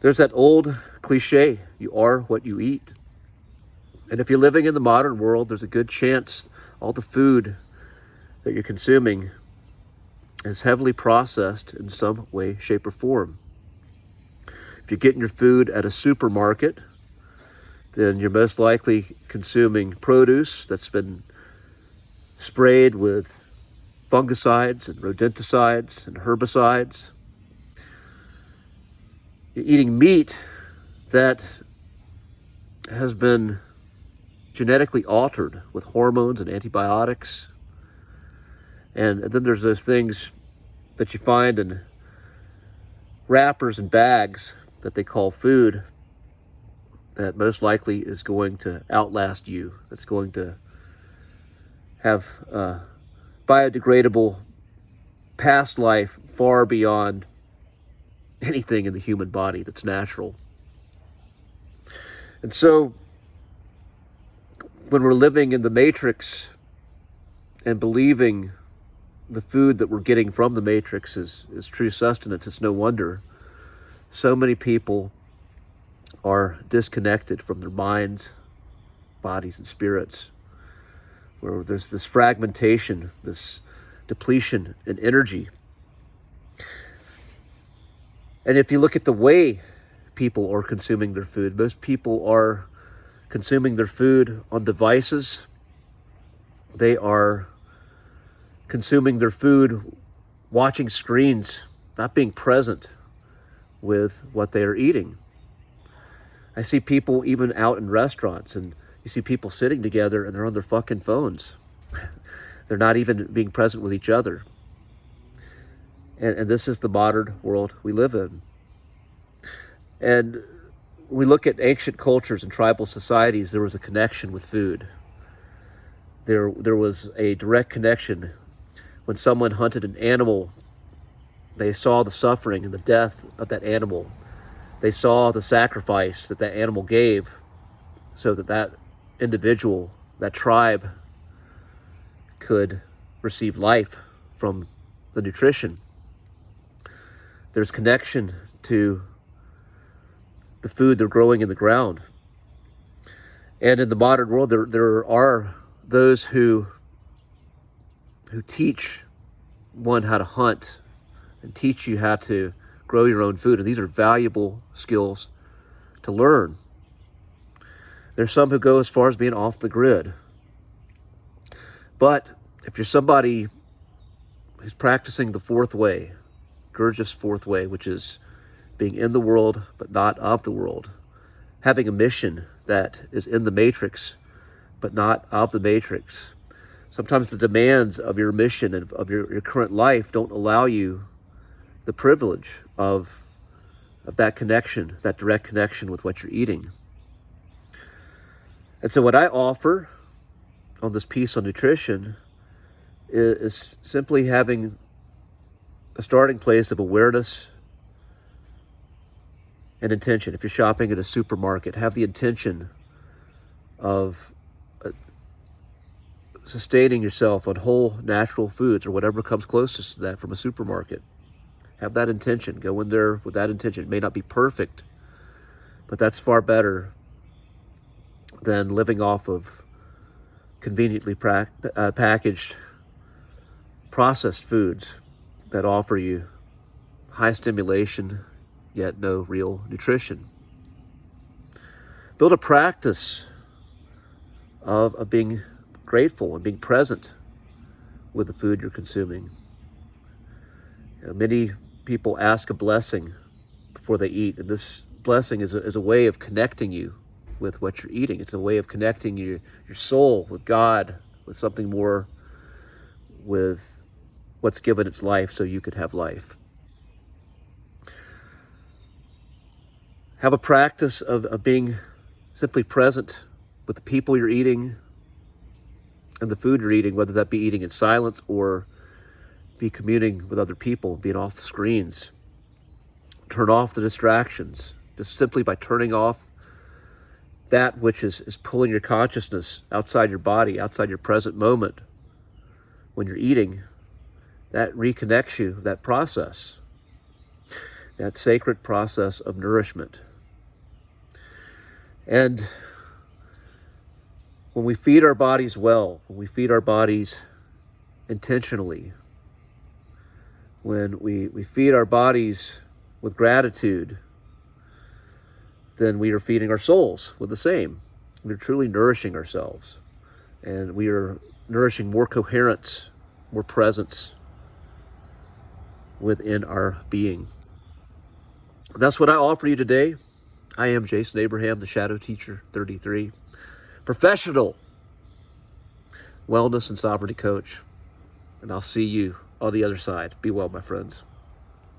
There's that old cliche, you are what you eat. And if you're living in the modern world, there's a good chance all the food that you're consuming is heavily processed in some way, shape, or form. If you're getting your food at a supermarket, then you're most likely consuming produce that's been sprayed with fungicides and rodenticides and herbicides. You're eating meat that has been genetically altered with hormones and antibiotics. And then there's those things that you find in wrappers and bags that they call food that most likely is going to outlast you, that's going to have biodegradable past life far beyond anything in the human body that's natural. And so when we're living in the matrix and believing the food that we're getting from the matrix is true sustenance, it's no wonder so many people are disconnected from their minds, bodies, and spirits, where there's this fragmentation, this depletion in energy. And if you look at the way people are consuming their food, most people are consuming their food on devices. They are consuming their food watching screens, not being present with what they are eating. I see people even out in restaurants, and you see people sitting together and they're on their fucking phones. They're not even being present with each other. And this is the modern world we live in. And we look at ancient cultures and tribal societies, there was a connection with food. There was a direct connection. When someone hunted an animal, they saw the suffering and the death of that animal. They saw the sacrifice that that animal gave so that that individual, that tribe, could receive life from the nutrition. There's connection to the food they're growing in the ground. And in the modern world, there are those who teach one how to hunt and teach you how to grow your own food. And these are valuable skills to learn. There's some who go as far as being off the grid. But if you're somebody who's practicing the fourth way, Gurdjieff's fourth way, which is being in the world but not of the world, having a mission that is in the matrix but not of the matrix. Sometimes the demands of your mission and of your current life don't allow you the privilege of that connection, that direct connection with what you're eating. And so what I offer on this piece on nutrition is simply having a starting place of awareness and intention. If you're shopping at a supermarket, have the intention of sustaining yourself on whole natural foods or whatever comes closest to that from a supermarket. Have that intention. Go in there with that intention. It may not be perfect, but that's far better than living off of conveniently packaged processed foods that offer you high stimulation, yet no real nutrition. Build a practice of being grateful and being present with the food you're consuming. Many people ask a blessing before they eat, and this blessing is a way of connecting you with what you're eating. It's a way of connecting your soul with God, with something more, with what's given its life so you could have life. Have a practice of being simply present with the people you're eating and the food you're eating, whether that be eating in silence or be communing with other people, being off the screens. Turn off the distractions, just simply by turning off that which is pulling your consciousness outside your body, outside your present moment. When you're eating, that reconnects you, that process. that sacred process of nourishment. And when we feed our bodies well, when we feed our bodies intentionally, when we feed our bodies with gratitude, then we are feeding our souls with the same. We're truly nourishing ourselves, and we are nourishing more coherence, more presence within our being. That's what I offer you today. I am Jason Abraham, the Shadow Teacher 33, professional wellness and sovereignty coach, and I'll see you on the other side. Be well, my friends.